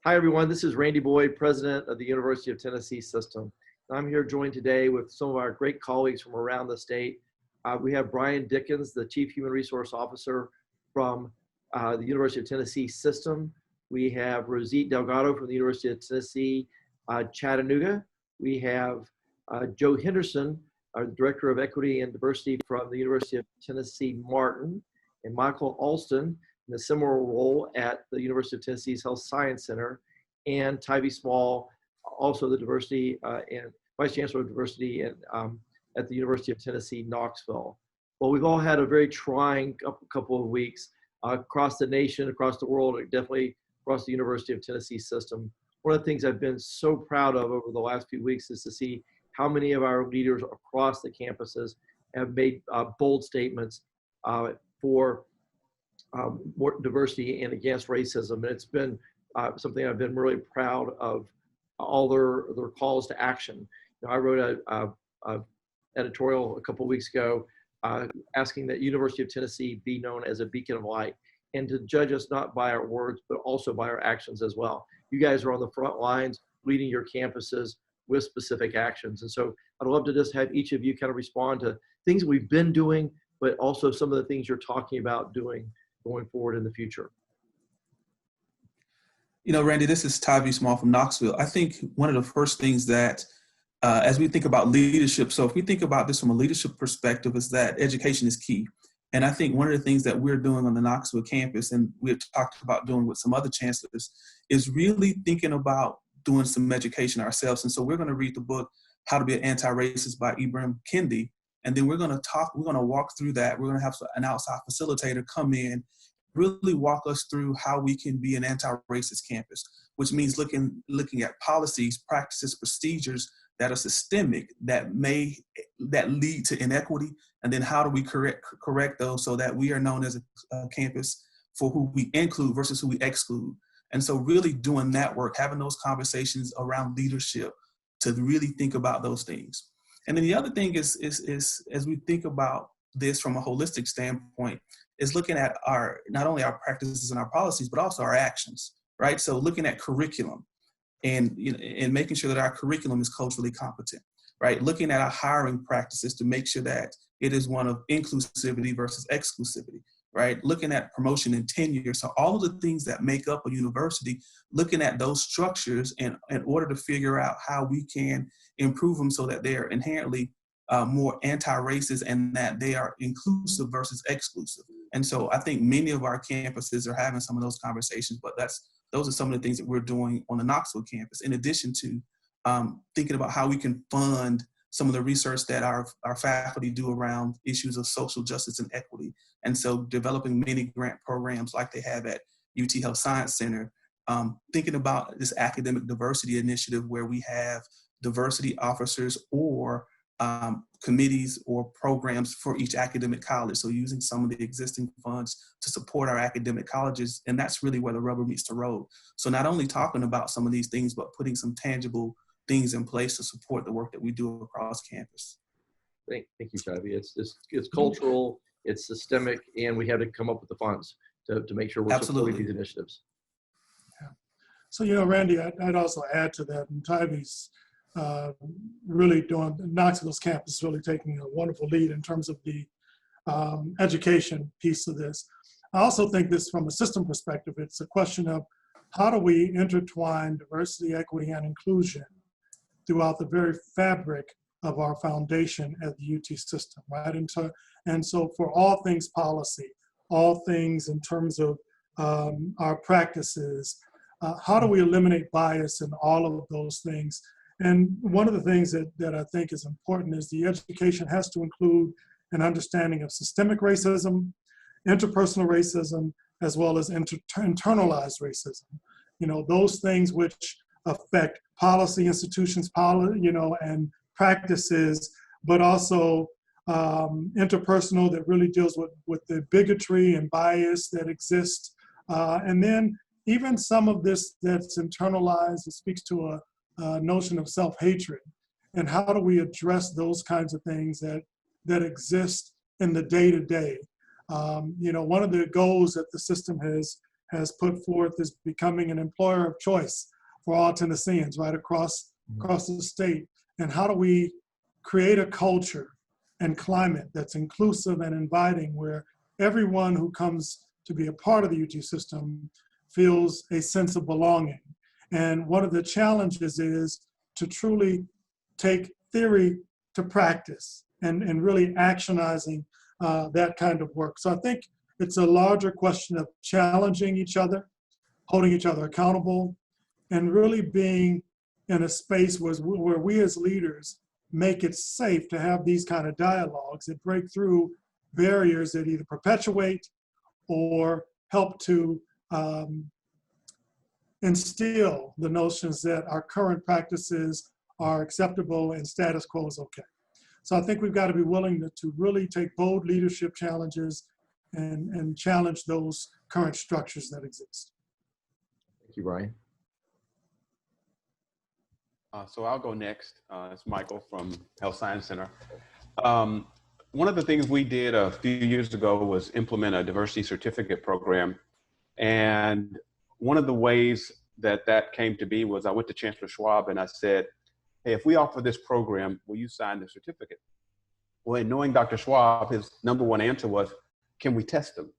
Hi, everyone. This is Randy Boyd, president of the University of Tennessee System. I'm here joined today with some of our great colleagues from around the state. We have Brian Dickens, the Chief Human Resource Officer from the University of Tennessee System. We have Rosita Delgado from the University of Tennessee Chattanooga. We have Joe Henderson, our Director of Equity and Diversity from the University of Tennessee Martin, and Michael Alston in a similar role at the University of Tennessee's Health Science Center, and Tyvee Small, also the Diversity and Vice Chancellor of Diversity at the University of Tennessee, Knoxville. Well, we've all had a very trying couple of weeks across the nation, across the world, and definitely across the University of Tennessee System. One of the things I've been so proud of over the last few weeks is to see how many of our leaders across the campuses have made bold statements for more diversity and against racism. And it's been something I've been really proud of, all their calls to action. You know, I wrote a editorial a couple of weeks ago asking that University of Tennessee be known as a beacon of light, and to judge us not by our words, but also by our actions as well. You guys are on the front lines leading your campuses with specific actions. And so I'd love to just have each of you kind of respond to things we've been doing, but also some of the things you're talking about doing going forward in the future. You know, Randy, this is Tyvee Small from Knoxville. I think one of the first things that, as we think about leadership, so if we think about this from a leadership perspective, is that education is key. And I think one of the things that we're doing on the Knoxville campus, and we've talked about doing with some other chancellors, is really thinking about doing some education ourselves. And so we're going to read the book, How to Be an Anti-Racist by Ibram Kendi. And then we're going to walk through that. We're going to have an outside facilitator come in, really walk us through how we can be an anti-racist campus, which means looking at policies, practices, procedures that are systemic, that lead to inequity, and then how do we correct those so that we are known as a campus for who we include versus who we exclude. And so really doing that work, having those conversations around leadership to really think about those things. And then the other thing is as we think about this from a holistic standpoint, is looking at not only our practices and our policies, but also our actions, right? So looking at curriculum and making sure that our curriculum is culturally competent, right? Looking at our hiring practices to make sure that it is one of inclusivity versus exclusivity, right? Looking at promotion and tenure. So all of the things that make up a university, looking at those structures in order to figure out how we can improve them so that they are inherently more anti-racist and that they are inclusive versus exclusive. And so I think many of our campuses are having some of those conversations, but those are some of the things that we're doing on the Knoxville campus, in addition to thinking about how we can fund some of the research that our faculty do around issues of social justice and equity. And so developing many grant programs like they have at UT Health Science Center, thinking about this academic diversity initiative where we have diversity officers or committees or programs for each academic college. So using some of the existing funds to support our academic colleges, and that's really where the rubber meets the road. So not only talking about some of these things, but putting some tangible things in place to support the work that we do across campus. Thank you, Tyvee. It's cultural, it's systemic, and we have to come up with the funds to make sure we're supporting these initiatives. Yeah. So, Randy, I'd also add to that, and Tyvee's really doing, Knoxville's campus is really taking a wonderful lead in terms of the education piece of this. I also think this from a system perspective, it's a question of how do we intertwine diversity, equity, and inclusion throughout the very fabric of our foundation at the UT system, right? And so for all things policy, all things in terms of our practices, how do we eliminate bias in all of those things? And one of the things that I think is important is the education has to include an understanding of systemic racism, interpersonal racism, as well as internalized racism. Those things which affect policy, institutions, and practices, but also interpersonal that really deals with the bigotry and bias that exists. And then even some of this that's internalized, it speaks to a notion of self-hatred, and how do we address those kinds of things that exist in the day-to-day. One of the goals that the system has has put forth is becoming an employer of choice for all Tennesseans right across the state. And how do we create a culture and climate that's inclusive and inviting, where everyone who comes to be a part of the UT system feels a sense of belonging? And one of the challenges is to truly take theory to practice and really actionizing that kind of work. So I think it's a larger question of challenging each other, holding each other accountable, and really being in a space where we as leaders make it safe to have these kind of dialogues that break through barriers that either perpetuate or help to instill the notions that our current practices are acceptable and status quo is okay. So I think we've got to be willing to really take bold leadership challenges and challenge those current structures that exist. Thank you, Brian. So I'll go next. It's Michael from Health Science Center. One of the things we did a few years ago was implement a diversity certificate program. And one of the ways that that came to be was I went to Chancellor Schwab and I said, hey, if we offer this program, will you sign the certificate? Well, and knowing Dr. Schwab, his number one answer was, can we test them?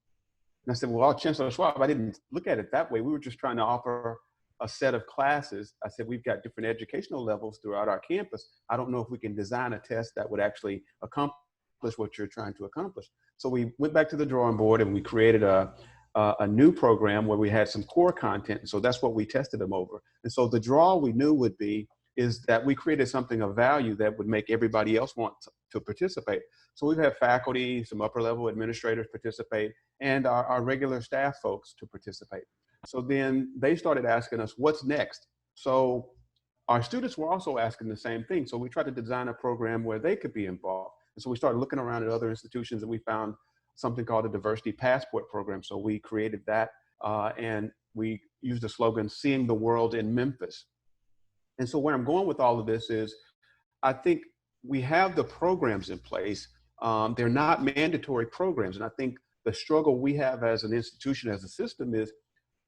And I said, well, Chancellor Schwab, I didn't look at it that way. We were just trying to offer a set of classes. I said, we've got different educational levels throughout our campus. I don't know if we can design a test that would actually accomplish what you're trying to accomplish. So we went back to the drawing board and we created a new program where we had some core content. So that's what we tested them over. And so the draw we knew would be is that we created something of value that would make everybody else want to participate. So we've had faculty, some upper level administrators participate, and our regular staff folks to participate. So then they started asking us, what's next? So our students were also asking the same thing. So we tried to design a program where they could be involved. And so we started looking around at other institutions and we found something called a diversity passport program. So we created that and we used the slogan, seeing the world in Memphis. And so where I'm going with all of this is, I think we have the programs in place. They're not mandatory programs. And I think the struggle we have as an institution, as a system is,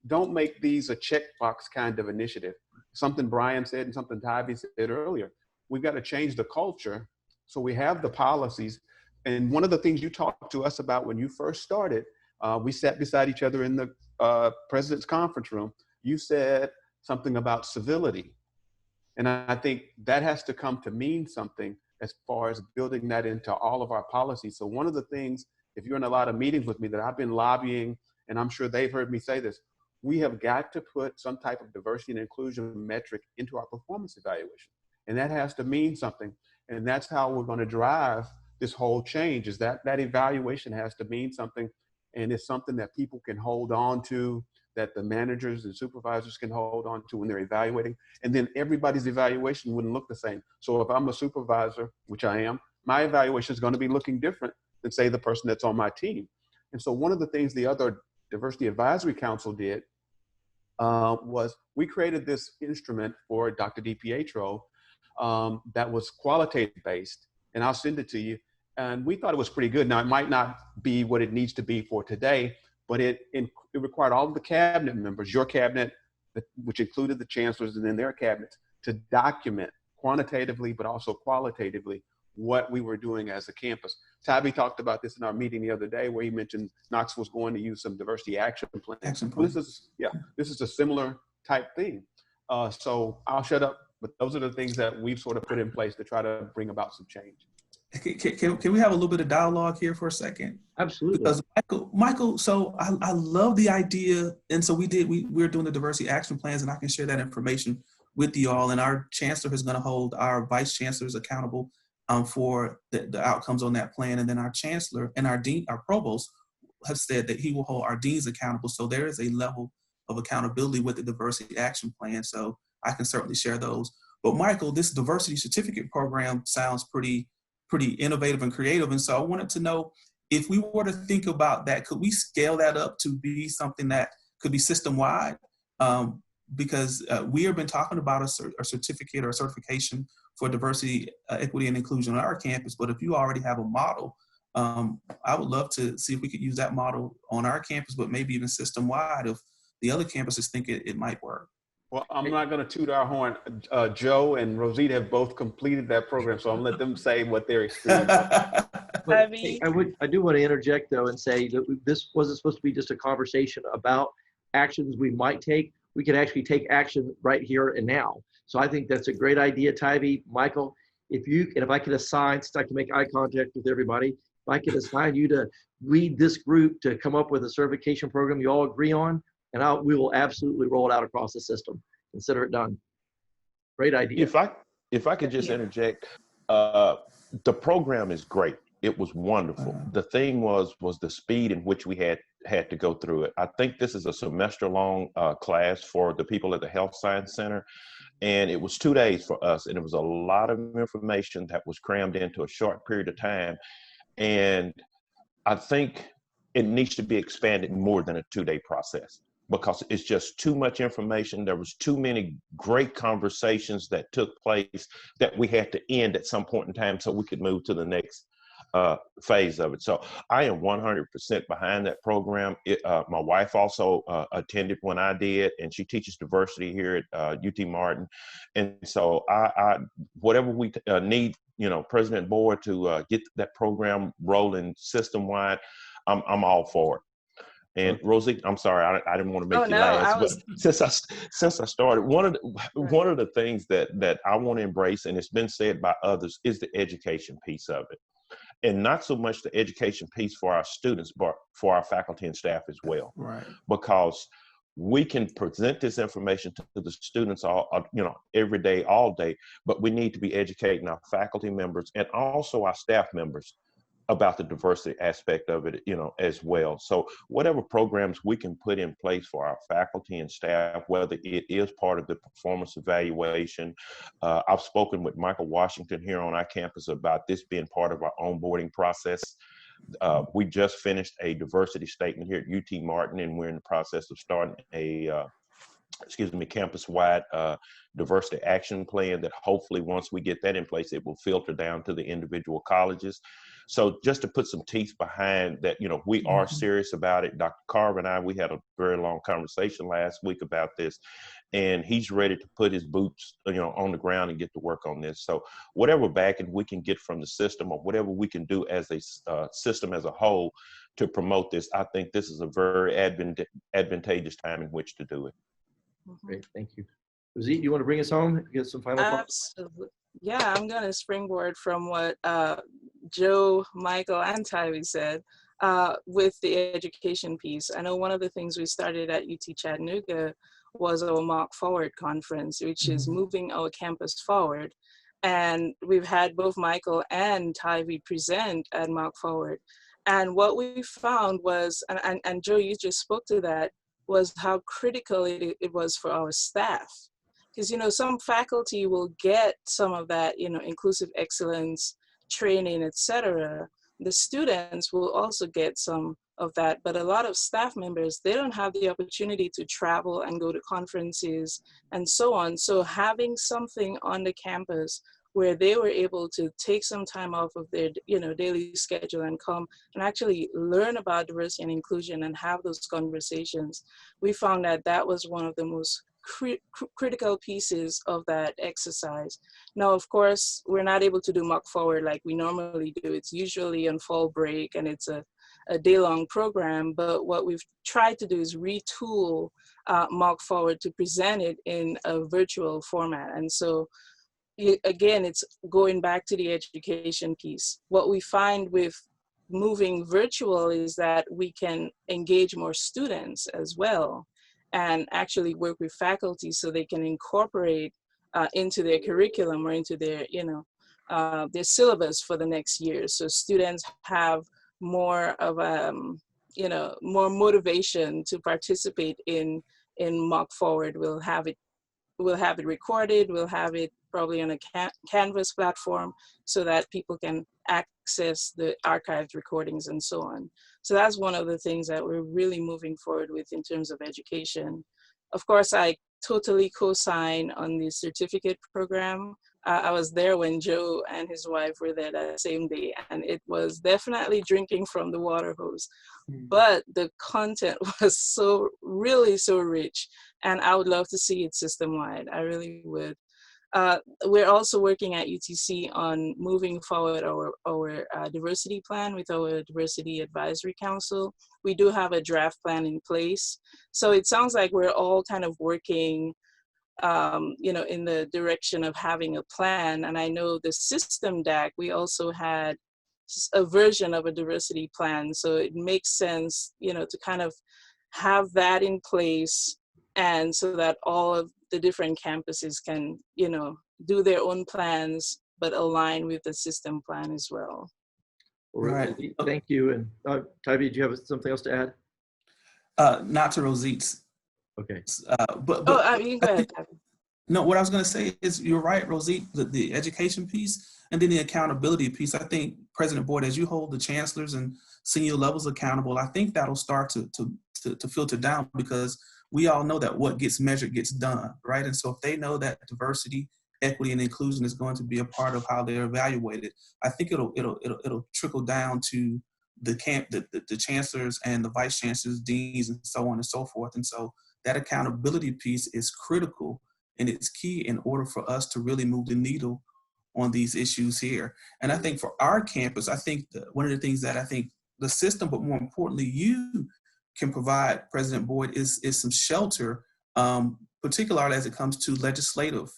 don't make these a checkbox kind of initiative. Something Brian said and something Tybee said earlier. We've got to change the culture. So we have the policies. And one of the things you talked to us about when you first started, we sat beside each other in the president's conference room. You said something about civility. And I think that has to come to mean something as far as building that into all of our policies. So one of the things, if you're in a lot of meetings with me that I've been lobbying, and I'm sure they've heard me say this, we have got to put some type of diversity and inclusion metric into our performance evaluation. And that has to mean something. And that's how we're going to drive this whole change, is that evaluation has to mean something. And it's something that people can hold on to, that the managers and supervisors can hold on to when they're evaluating. And then everybody's evaluation wouldn't look the same. So if I'm a supervisor, which I am, my evaluation is going to be looking different than, say, the person that's on my team. And so one of the things the other Diversity Advisory Council did was we created this instrument for Dr. DiPietro that was qualitative based, and I'll send it to you. And we thought it was pretty good. Now, it might not be what it needs to be for today, but it required all of the cabinet members, your cabinet, which included the chancellors and then their cabinets, to document quantitatively, but also qualitatively, what we were doing as a campus. Tabby talked about this in our meeting the other day, where he mentioned Knoxville was going to use some diversity action plans. This is a similar type thing. So I'll shut up, but those are the things that we've sort of put in place to try to bring about some change. Can we have a little bit of dialogue here for a second? Absolutely. Because Michael, so I love the idea. And so we're doing the diversity action plans, and I can share that information with you all. And our chancellor is going to hold our vice chancellors accountable for the outcomes on that plan. And then our chancellor and our dean, our provost, have said that he will hold our deans accountable. So there is a level of accountability with the diversity action plan. So I can certainly share those. But Michael, this diversity certificate program sounds pretty innovative and creative. And so I wanted to know, if we were to think about that, could we scale that up to be something that could be system-wide? Because we have been talking about a certificate or a certification for diversity, equity, and inclusion on our campus. But if you already have a model, I would love to see if we could use that model on our campus, but maybe even system-wide, of the other campuses think it might work. Well, I'm not going to toot our horn. Joe and Rosita have both completed that program, so I'm going to let them say what their experience was. But hey, I do want to interject though and say that this wasn't supposed to be just a conversation about actions we might take. We can actually take action right here and now. So I think that's a great idea, Tybee. Michael, if I could assign, since I can make eye contact with everybody, if I could assign you to lead this group to come up with a certification program you all agree on, and we will absolutely roll it out across the system. Consider it done. Great idea. If I could just interject, the program is great. It was wonderful. The thing was the speed in which we had to go through it. I think this is a semester-long class for the people at the Health Science Center, and it was 2 days for us, and it was a lot of information that was crammed into a short period of time, and I think it needs to be expanded more than a 2-day process, because it's just too much information. There was too many great conversations that took place that we had to end at some point in time so we could move to the next phase of it. So I am 100% behind that program. My wife also attended when I did, and she teaches diversity here at UT Martin. And so I whatever we need, President Board to get that program rolling system-wide, I'm all for it. And Rosie, I'm sorry, I didn't want to make you last, but since I started, one of the things that I want to embrace, and it's been said by others, is the education piece of it, and not so much the education piece for our students, but for our faculty and staff as well. Right. Because we can present this information to the students every day, all day, but we need to be educating our faculty members and also our staff members about the diversity aspect of it, as well. So whatever programs we can put in place for our faculty and staff, whether it is part of the performance evaluation. I've spoken with Michael Washington here on our campus about this being part of our onboarding process. We just finished a diversity statement here at UT Martin, and we're in the process of starting a campus-wide diversity action plan that hopefully once we get that in place, it will filter down to the individual colleges. So just to put some teeth behind that, we are serious about it. Dr. Carver and I, we had a very long conversation last week about this, and he's ready to put his boots, on the ground and get to work on this. So whatever backing we can get from the system, or whatever we can do as a system as a whole to promote this, I think this is a very advantageous time in which to do it. Great, thank you. Rosie, you want to bring us home? Get some final thoughts? Absolutely. Yeah, I'm going to springboard from what Joe, Michael, and Tybee said with the education piece. I know one of the things we started at UT Chattanooga was our Mark Forward conference, which is moving our campus forward. And we've had both Michael and Tybee present at Mark Forward. And what we found was, and Joe, you just spoke to that, was how critical it was for our staff. Because, some faculty will get some of that, inclusive excellence training, etc. The students will also get some of that, but a lot of staff members, they don't have the opportunity to travel and go to conferences and so on. So having something on the campus where they were able to take some time off of their, daily schedule and come and actually learn about diversity and inclusion and have those conversations, we found that was one of the most critical pieces of that exercise. Now, of course, we're not able to do Mock Forward like we normally do. It's usually on fall break and it's a day-long program, but what we've tried to do is retool Mock Forward to present it in a virtual format. And so, again, it's going back to the education piece. What we find with moving virtual is that we can engage more students as well and actually work with faculty so they can incorporate into their curriculum or into their, their syllabus for the next year. So students have more of more motivation to participate in Mock Forward. We'll have it recorded. We'll have it probably on a Canvas platform so that people can access the archived recordings and so on. So that's one of the things that we're really moving forward with in terms of education. Of course, I totally co-sign on the certificate program. I was there when Joe and his wife were there that same day, and it was definitely drinking from the water hose. But the content was really so rich, and I would love to see it system-wide. I really would. We're also working at UTC on moving forward our diversity plan with our Diversity Advisory Council. We do have a draft plan in place. So it sounds like we're all kind of working in the direction of having a plan. And I know the system DAC, we also had a version of a diversity plan. So it makes sense, to kind of have that in place, and so that all of the different campuses can, do their own plans, but align with the system plan as well. Right. Thank you. And Tybee, do you have something else to add? Not to Rosit's. Okay. You can go ahead. No, what I was going to say is you're right, Rosie, the education piece and then the accountability piece. I think, President Boyd, as you hold the chancellors and senior levels accountable, I think that'll start to filter down, because we all know that what gets measured gets done, right? And so if they know that diversity, equity, and inclusion is going to be a part of how they're evaluated, I think it'll trickle down to the chancellors and the vice chancellors, deans, and so on and so forth. And so that accountability piece is critical, and it's key in order for us to really move the needle on these issues here. And I think for our campus, I think one of the things that I think the system, but more importantly, you can provide, President Boyd, is some shelter, particularly as it comes to legislative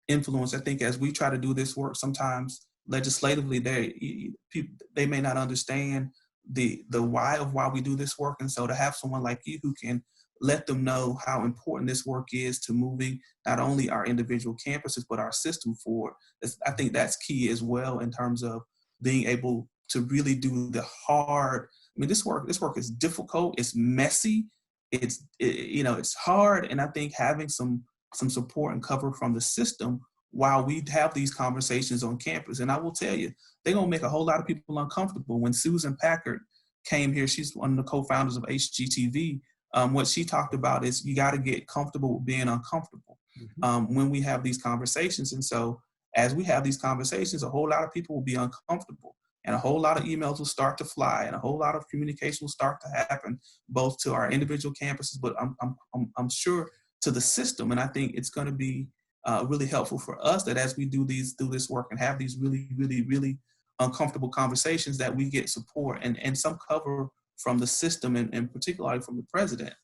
influence. I think as we try to do this work, sometimes legislatively, they may not understand the why of why we do this work. And so to have someone like you who can let them know how important this work is to moving not only our individual campuses, but our system forward, I think that's key as well, in terms of being able to really do the hard. I mean, this work is difficult, it's messy, it's hard. And I think having some support and cover from the system while we have these conversations on campus. And I will tell you, they're gonna make a whole lot of people uncomfortable. When Susan Packard came here, she's one of the co-founders of HGTV. What she talked about is you got to get comfortable with being uncomfortable when we have these conversations. And so as we have these conversations, a whole lot of people will be uncomfortable, and a whole lot of emails will start to fly, and a whole lot of communication will start to happen, both to our individual campuses, but I'm sure to the system. And I think it's going to be really helpful for us that as we do this work and have these really, really, really uncomfortable conversations, that we get support and some cover from the system, and particularly from the president,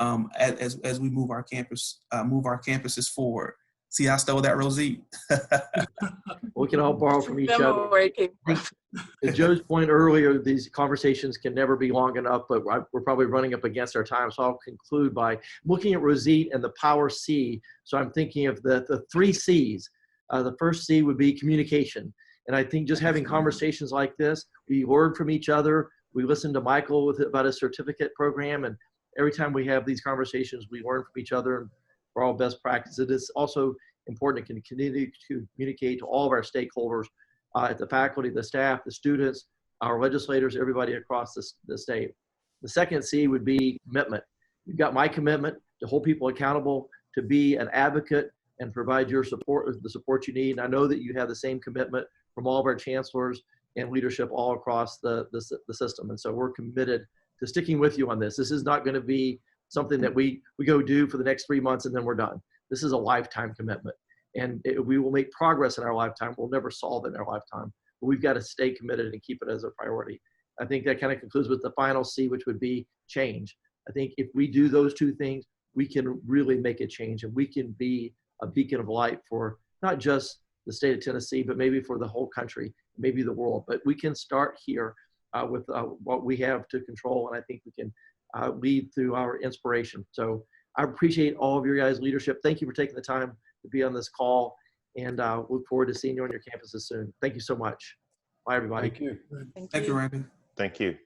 as we move our campuses forward. See, I stole that, Rosie. We can all borrow from each other. To Joe's point earlier, these conversations can never be long enough, but we're probably running up against our time. So I'll conclude by looking at Rosita and the power C. So I'm thinking of the 3 C's. The first C would be communication. And I think just having conversations like this, we learn from each other. We listened to Michael about his certificate program, and every time we have these conversations, we learn from each other, and we're all best practices. It is also important to continue to communicate to all of our stakeholders, the faculty, the staff, the students, our legislators, everybody across the state. The second C would be commitment. You've got my commitment to hold people accountable, to be an advocate, and provide your support, the support you need. And I know that you have the same commitment from all of our chancellors and leadership all across the system. And so we're committed to sticking with you on this. This is not going to be something that we go do for the next 3 months and then we're done. This is a lifetime commitment. And we will make progress in our lifetime. We'll never solve it in our lifetime. But we've got to stay committed and keep it as a priority. I think that kind of concludes with the final C, which would be change. I think if we do those 2 things, we can really make a change, and we can be a beacon of light for not just the state of Tennessee, but maybe for the whole country, maybe the world. But we can start here with what we have to control, and I think we can lead through our inspiration. So I appreciate all of your guys' leadership. Thank you for taking the time to be on this call, and look forward to seeing you on your campuses soon. Thank you so much. Bye, everybody. Thank you. Thank you, Randy. Thank you.